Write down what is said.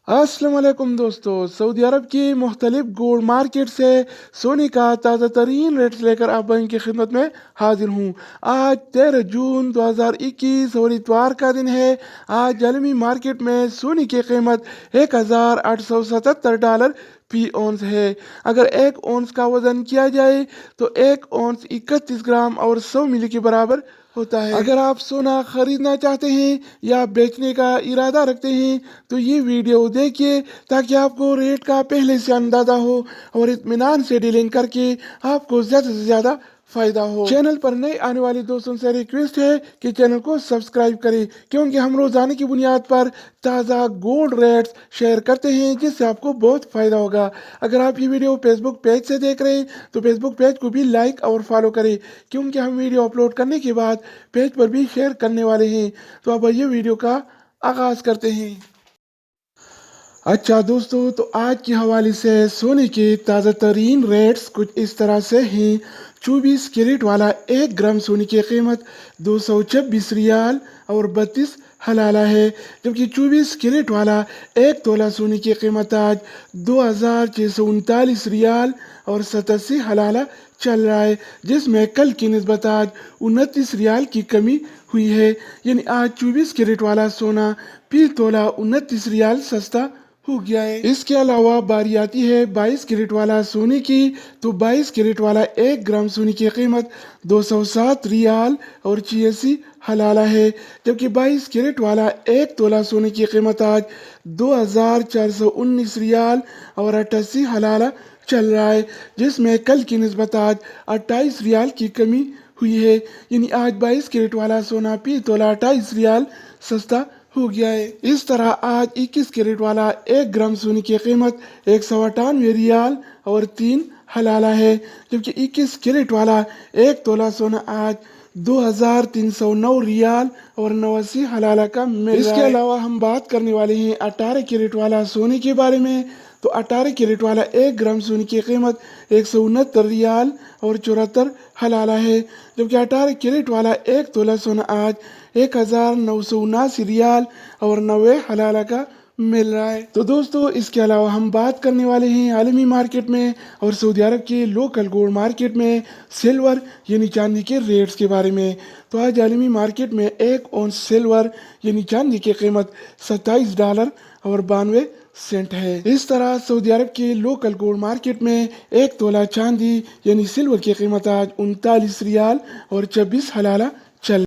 अस्सलाम वालेकुम दोस्तों। सऊदी अरब की मुख्तलिफ गोल्ड मार्केट से सोने का ताज़ा तरीन रेट्स लेकर आप की खिदमत में हाजिर हूँ। आज 13 जून 2021 और इतवार का दिन है। आज आलमी मार्केट में सोने की कीमत $1877 फी औंस है। अगर एक औंस का वजन किया जाए तो एक औंस 31 ग्राम और 100 मिली के बराबर होता है। अगर आप सोना खरीदना चाहते हैं या बेचने का इरादा रखते हैं तो ये वीडियो देखिए ताकि आपको रेट का पहले से अंदाजा हो और इत्मीनान से डीलिंग करके आपको ज़्यादा से ज़्यादा फायदा हो। चैनल पर नए आने वाले दोस्तों से रिक्वेस्ट है कि चैनल को सब्सक्राइब करें, क्योंकि हम रोजाना की बुनियाद पर ताज़ा गोल्ड रेट्स शेयर करते हैं जिससे आपको बहुत फायदा होगा। अगर आप ये वीडियो फेसबुक पेज से देख रहे हैं तो फेसबुक पेज को भी लाइक और फॉलो करें, क्योंकि हम वीडियो अपलोड करने के बाद पेज पर भी शेयर करने वाले हैं। तो अब ये वीडियो का आगाज करते हैं। अच्छा दोस्तों, तो आज के हवाले से सोने के ताज़ा तरीन रेट्स कुछ इस तरह से हैं। 24 कैरेट वाला 1 ग्राम सोने की कीमत 226 रियाल और 32 हलाला है, जबकि 24 कैरेट वाला 1 तोला सोने की कीमत आज 2639 रियाल और 87 हलाला चल रहा है, जिसमें कल की निस्बत आज 29 रियाल की कमी हुई है। यानी आज 24 कैरेट वाला सोना फी तोला 29 रियाल सस्ता हो गया है। इसके अलावा बारी आती है 22 कैरेट वाला सोने की। तो 22 कैरेट वाला 1 ग्राम सोने की कीमत 207 रियाल और 86 हलाला है, जबकि 22 कैरेट वाला 1 तोला सोने की कीमत आज 2419 रियाल और 88 हलाला चल रहा है, जिसमें कल की निस्बत आज 28 रियाल की कमी हुई है। यानी आज 22 कैरेट वाला सोना फी तोला 28 रियाल सस्ता हो गया है। इस तरह आज 21 कैरेट वाला 1 ग्राम सोने की कीमत 198 रियाल और 3 हलाला है, जबकि 21 कैरेट वाला 1 तोला सोना आज 2309 रियाल और 89 हलाला का मिल रहा है। इसके अलावा हम बात करने वाले हैं 18 कैरेट वाला सोने के बारे में। तो 18 कैरेट वाला 1 ग्राम सोने की कीमत 169 रियाल और 74 हलाला है, जबकि 18 कैरेट वाला 1 तोला सोना आज 1979 रियाल और 90 हलाला का मिल रहा है। तो दोस्तों, इसके अलावा हम बात करने वाले हैं आलमी मार्केट में और सऊदी अरब के लोकल गोल्ड मार्केट में सिल्वर यानी चांदी के रेट्स के बारे में। तो आज आलमी मार्केट में 1 औंस सिल्वर यानी चांदी की कीमत $27 और 92 सेंट है। इस तरह सऊदी अरब के लोकल गोल्ड मार्केट में 1 तोला चांदी यानी सिल्वर की कीमत आज 39 रियाल और 26 हलाला